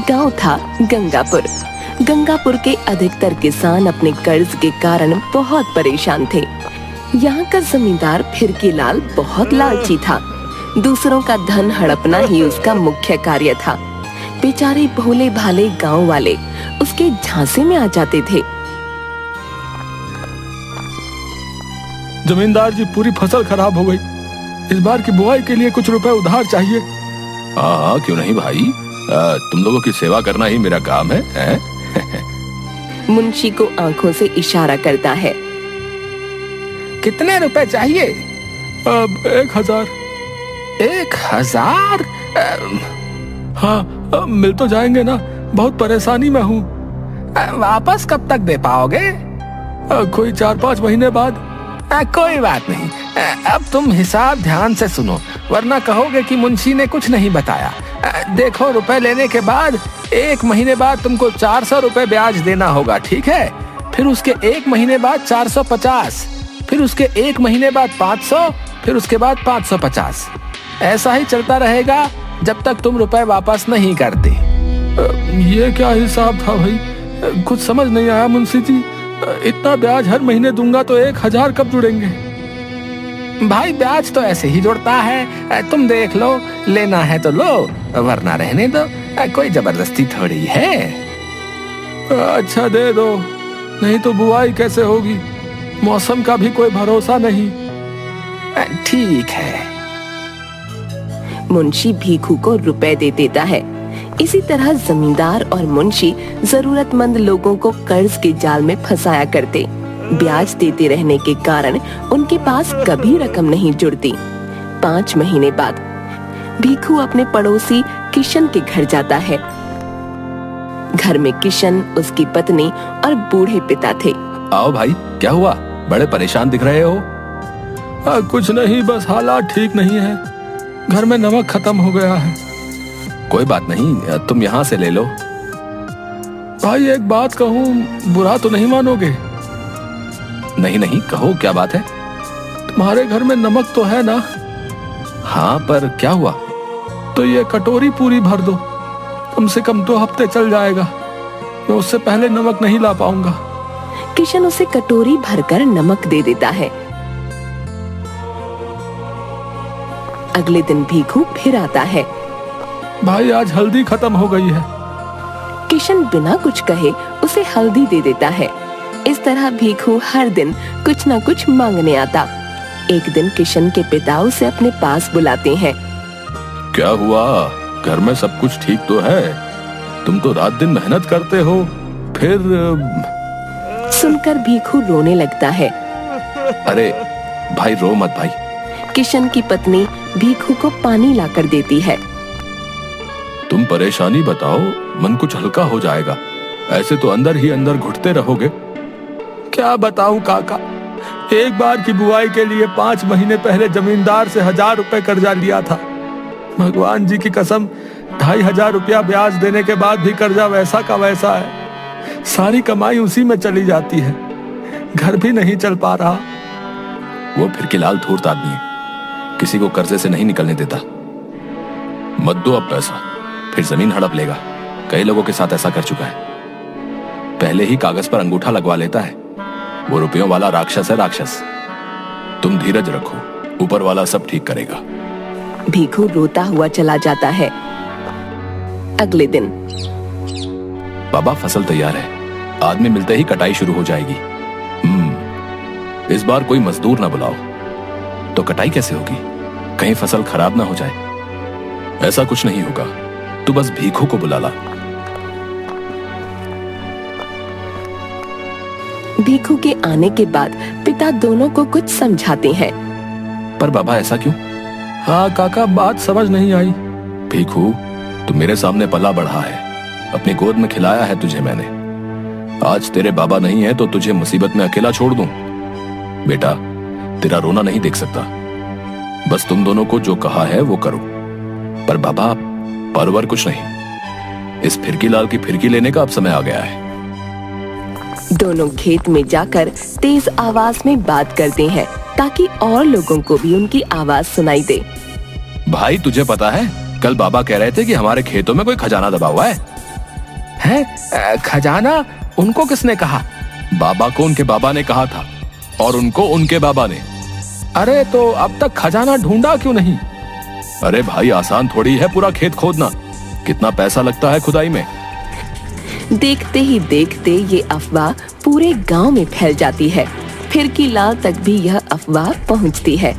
गांव था गंगापुर। गंगापुर के अधिकतर किसान अपने कर्ज के कारण बहुत परेशान थे। यहाँ का जमींदार फिरकीलाल बहुत लालची था। दूसरों का धन हड़पना ही उसका मुख्य कार्य था। बेचारे भोले भाले गांव वाले उसके झांसे में आ जाते थे। जमींदार जी, पूरी फसल खराब हो गई। इस बार की बुआई के लिए कुछ रुपए उधार चाहिए। हाँ, क्यों नहीं भाई, तुम लोगों की सेवा करना ही मेरा काम है? मुंशी को आंखों से इशारा करता है। कितने रुपए चाहिए? 1000। 1000? हाँ, मिल तो जाएंगे ना, बहुत परेशानी में हूँ। वापस कब तक दे पाओगे? कोई 4-5 महीने बाद। कोई बात नहीं, अब तुम हिसाब ध्यान से सुनो, वरना कहोगे कि मुंशी ने कुछ नहीं बताया। देखो, रुपए लेने के बाद 1 महीने बाद तुमको 400 रुपए ब्याज देना होगा, ठीक है? फिर उसके 1 महीने बाद 450, फिर उसके 1 महीने बाद 500, फिर उसके बाद 550। ऐसा ही चलता रहेगा जब तक तुम रुपए वापस नहीं करते। ये क्या हिसाब था भाई? कुछ समझ नहीं आया मुंशी जी। इतना ब्याज हर महीने दूंगा तो 1000 कब जुड़ेंगे? भाई, ब्याज तो ऐसे ही जुड़ता है, तुम देख लो, लेना है तो लो, वरना रहने दो, कोई जबरदस्ती थोड़ी है। अच्छा, दे दो, नहीं तो बुआई कैसे होगी? मौसम का भी कोई भरोसा नहीं। ठीक है। मुंशी भीखू को रुपए दे देता है। इसी तरह जमींदार और मुंशी जरूरतमंद लोगों को कर्ज के जाल में फंसाया करते। ब्याज देते रहने के कारण उनके पास कभी रकम नहीं जुड़ती। 5 महीने बाद भीखू अपने पड़ोसी किशन के घर जाता है। घर में किशन, उसकी पत्नी और बूढ़े पिता थे। आओ भाई, क्या हुआ? बड़े परेशान दिख रहे हो। कुछ नहीं, बस हालात ठीक नहीं है। घर में नमक खत्म हो गया है। कोई बात नहीं, तुम यहाँ से ले लो। भाई, एक बात कहूँ, बुरा तो नहीं मानोगे? नहीं नहीं, कहो, क्या बात है? तुम्हारे घर में नमक तो है ना? हाँ, पर क्या हुआ? तो ये कटोरी पूरी भर दो, कम से कम 2 हफ्ते चल जाएगा। मैं उससे पहले नमक नहीं ला पाऊंगा। किशन उसे कटोरी भरकर नमक दे देता है। अगले दिन भीखू फिर आता है। भाई, आज हल्दी खत्म हो गई है। किशन बिना कुछ कहे उसे हल्दी दे देता है। इस तरह भीखू हर दिन कुछ न कुछ मांगने आता। एक दिन किशन के पिता उसे अपने पास बुलाते हैं। क्या हुआ? घर में सब कुछ ठीक तो है? तुम तो रात दिन मेहनत करते हो, फिर? सुनकर भीखू रोने लगता है। अरे भाई, रो मत भाई। किशन की पत्नी भीखू को पानी लाकर देती है। तुम परेशानी बताओ, मन कुछ हल्का हो जाएगा। ऐसे तो अंदर ही अंदर घुटते रहोगे। क्या बताऊं काका, एक बार की बुआई के लिए 5 महीने पहले जमींदार से 1000 रुपए कर्जा लिया था। भगवान जी की कसम, 2500 रुपया ब्याज देने के बाद भी कर्जा वैसा का वैसा है। सारी कमाई उसी में चली जाती है, घर भी नहीं चल पा रहा। वो फिरकीलाल धूर्त आदमी है, किसी को कर्जे से नहीं निकलने देता। मत दो अब पैसा, फिर जमीन हड़प लेगा। कई लोगों के साथ ऐसा कर चुका है। पहले ही कागज पर अंगूठा लगवा लेता है। वो रुपयों वाला राक्षस है, राक्षस। तुम धीरज रखो, ऊपर वाला सब ठीक करेगा। भीखू रोता हुआ चला जाता है। अगले दिन बाबा, फसल तैयार है, आदमी मिलते ही कटाई शुरू हो जाएगी। इस बार कोई मजदूर ना बुलाओ। तो कटाई कैसे होगी? कहीं फसल खराब ना हो जाए। ऐसा कुछ नहीं होगा, तू बस भीखू को बुला ला। भीखू के आने के बाद पिता दोनों को कुछ समझाते हैं। पर बाबा, ऐसा क्यों? हाँ काका, बात समझ नहीं आई। भीखू, तू मेरे सामने पला बढ़ा है, अपनी गोद में खिलाया है तुझे मैंने। आज तेरे बाबा नहीं है तो तुझे मुसीबत में अकेला छोड़ दूं? बेटा, तेरा रोना नहीं देख सकता। बस तुम दोनों को जो कहा है वो करो। पर बाबा, परवर कुछ नहीं। इस फिरकीलाल की फिरकी लेने का अब समय आ गया है। दोनों खेत में जाकर तेज आवाज में बात करते हैं ताकि और लोगों को भी उनकी आवाज सुनाई दे। भाई, तुझे पता है, कल बाबा कह रहे थे कि हमारे खेतों में कोई खजाना दबा हुआ है। है खजाना उनको किसने कहा? बाबा को उनके बाबा ने कहा था और उनको उनके बाबा ने। अरे तो अब तक खजाना ढूंढा क्यों नहीं? अरे भाई आसान थोड़ी है पूरा खेत खोदना, कितना पैसा लगता है खुदाई में। देखते ही देखते ये अफवाह पूरे गांव में फैल जाती है। फिरकी लाल तक भी यह अफवाह पहुंचती है।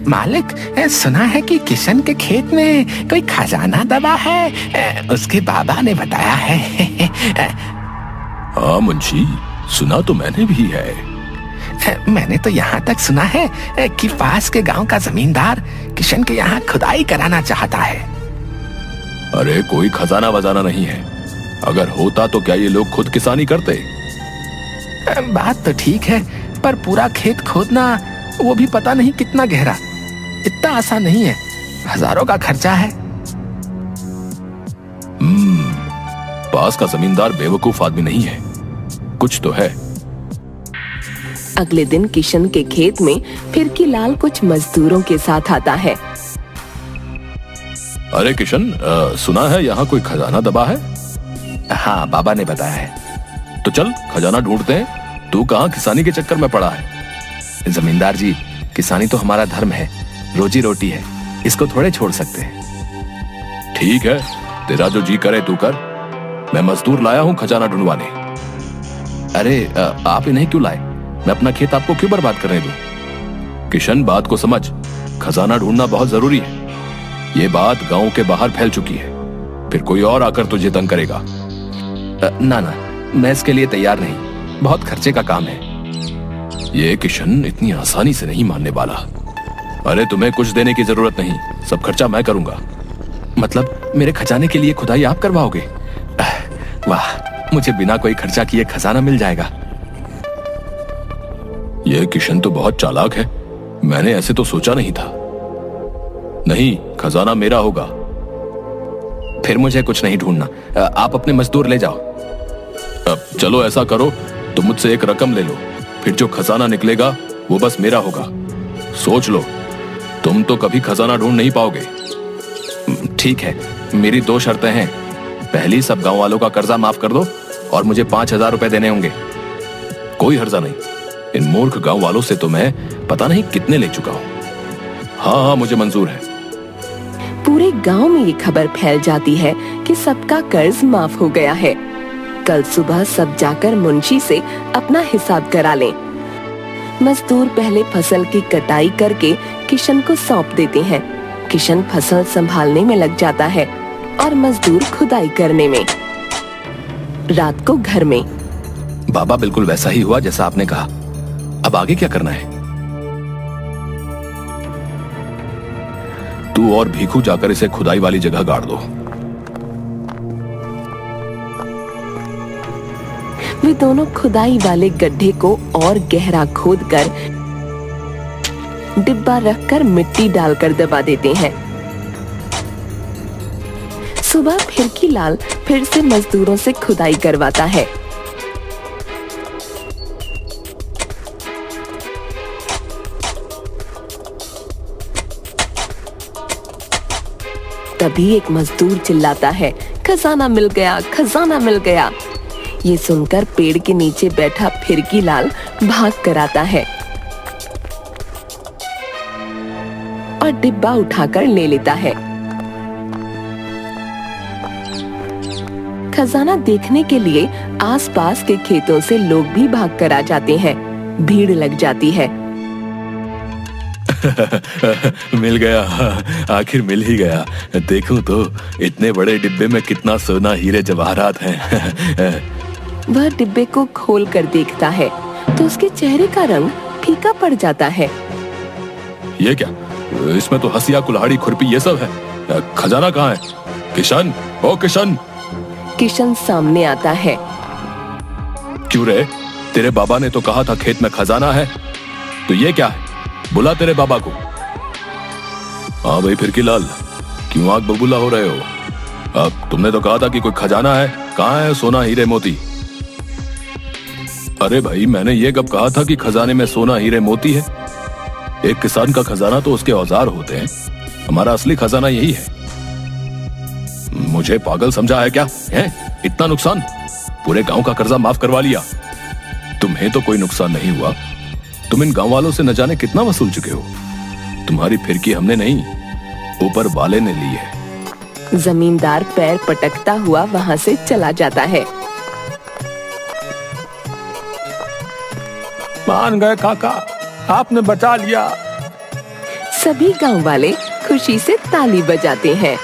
मालिक, सुना है कि किशन के खेत में कोई खजाना दबा है, उसके बाबा ने बताया है। हाँ मुंशी, सुना तो मैंने भी है। मैंने तो यहाँ तक सुना है कि पास के गांव का जमींदार किशन के यहाँ खुदाई कराना चाहता है। अरे कोई खजाना वजाना नहीं है, अगर होता तो क्या ये लोग खुद किसानी करते? बात तो ठीक है, पर पूरा खेत खोदना, वो भी पता नहीं कितना गहरा, इतना आसान नहीं है, हजारों का खर्चा है। पास का जमींदार बेवकूफ आदमी नहीं है, कुछ तो है। अगले दिन किशन के खेत में फिरकी लाल कुछ मजदूरों के साथ आता है। अरे किशन, सुना है यहाँ कोई खजाना दबा है? हाँ, बाबा ने बताया है। तो चल खजाना ढूंढते हैं। तू कहाँ किसानी के चक्कर में पड़ा है? जमींदार जी, किसानी तो हमारा धर्म है, रोजी रोटी है, इसको थोड़े छोड़ सकते हैं। ठीक है, तेरा जो जी करे तू कर, मैं मजदूर लाया हूँ खजाना ढूंढवाने। अरे आप इन्हें क्यों लाए? मैं अपना खेत आपको क्यों बर्बाद करने दूं? किशन, बात को समझ, खजाना ढूंढना बहुत जरूरी है। ये बात गांव के बाहर फैल चुकी है, फिर कोई और आकर तुझे तंग करेगा। ना ना, मैं इसके लिए तैयार नहीं, बहुत खर्चे का काम है। ये किशन इतनी आसानी से नहीं मानने वाला। अरे तुम्हें कुछ देने की जरूरत नहीं, सब खर्चा मैं करूंगा। मतलब मेरे खजाने के लिए खुदाई आप करवाओगे? वाह, मुझे बिना कोई खर्चा किए खजाना मिल जाएगा। ये किशन तो बहुत चालाक है, मैंने ऐसे तो सोचा नहीं था। नहीं, खजाना मेरा होगा। फिर मुझे कुछ नहीं ढूंढना, आप अपने मजदूर ले जाओ। अब चलो ऐसा करो, तुम मुझसे एक रकम ले लो, फिर जो खजाना निकलेगा वो बस मेरा होगा। सोच लो, तुम तो कभी खजाना ढूंढ नहीं पाओगे। ठीक है, मेरी 2 शर्तें हैं। पहली, सब गांव वालों का कर्जा माफ कर दो और मुझे 5,000 रुपए देने होंगे। कोई हर्जा नहीं, इन मूर्ख गांव वालों से तो मैं पता नहीं कितने ले चुका हूं। हाँ हाँ, मुझे मंजूर है। पूरे गांव में ये खबर फैल जाती है कि सबका कर्ज माफ हो गया है। कल सुबह सब जाकर मुंशी से अपना हिसाब करा लें। मजदूर पहले फसल की कटाई करके किशन को सौंप देते हैं। किशन फसल संभालने में लग जाता है और मजदूर खुदाई करने में। रात को घर में बाबा, बिल्कुल वैसा ही हुआ जैसा आपने कहा। अब आगे क्या करना है? तू और भीखू जाकर इसे खुदाई वाली जगह गाड़ दो। वे दोनों खुदाई वाले गड्ढे को और गहरा खोदकर डिब्बा रखकर मिट्टी डालकर दबा देते हैं। सुबह फिरकी लाल फिर से मजदूरों से खुदाई करवाता है। तभी एक मजदूर चिल्लाता है, खजाना मिल गया, खजाना मिल गया। ये सुनकर पेड़ के नीचे बैठा फिरकी लाल भाग कर आता है और डिब्बा उठाकर ले लेता है। खजाना देखने के लिए आसपास के खेतों से लोग भी भाग कर आ जाते हैं। भीड़ लग जाती है। मिल गया, आखिर मिल ही गया। देखूं तो इतने बड़े डिब्बे में कितना सोना, हीरे जवाहरात हैं। वह डिब्बे को खोल कर देखता है तो उसके चेहरे का रंग फीका पड़ जाता है। ये क्या? इसमें तो हंसिया, कुल्हाड़ी, खुरपी ये सब है। खजाना कहाँ है? किशन, ओ किशन! किशन सामने आता है। क्यों रे? तेरे बाबा ने तो कहा था खेत में खजाना है, तो ये क्या है? बुला तेरे बाबा को। हाँ भाई फिरकी लाल, क्यों आग बबूला हो रहे हो? अब तुमने तो कहा था कि कोई खजाना है, कहाँ है सोना, हीरे, मोती? अरे भाई, मैंने ये कब कहा था कि खजाने में सोना, हीरे, मोती है? एक किसान का खजाना तो उसके औजार होते हैं, हमारा असली खजाना यही है। मुझे पागल समझा है क्या? है इतना नुकसान? पूरे गांव का कर्जा माफ करवा लिया। तुम्हें तो कोई नुकसान नहीं हुआ। तुम इन गांव वालों से न जाने कितना वसूल चुके हो। तुम्हारी फिरकी हमने नहीं, ऊपर वाले ने ली है। जमींदार पैर पटकता हुआ वहां से चला जाता है। मान गए काका, आपने बचा लिया। सभी गांव वाले खुशी से ताली बजाते हैं।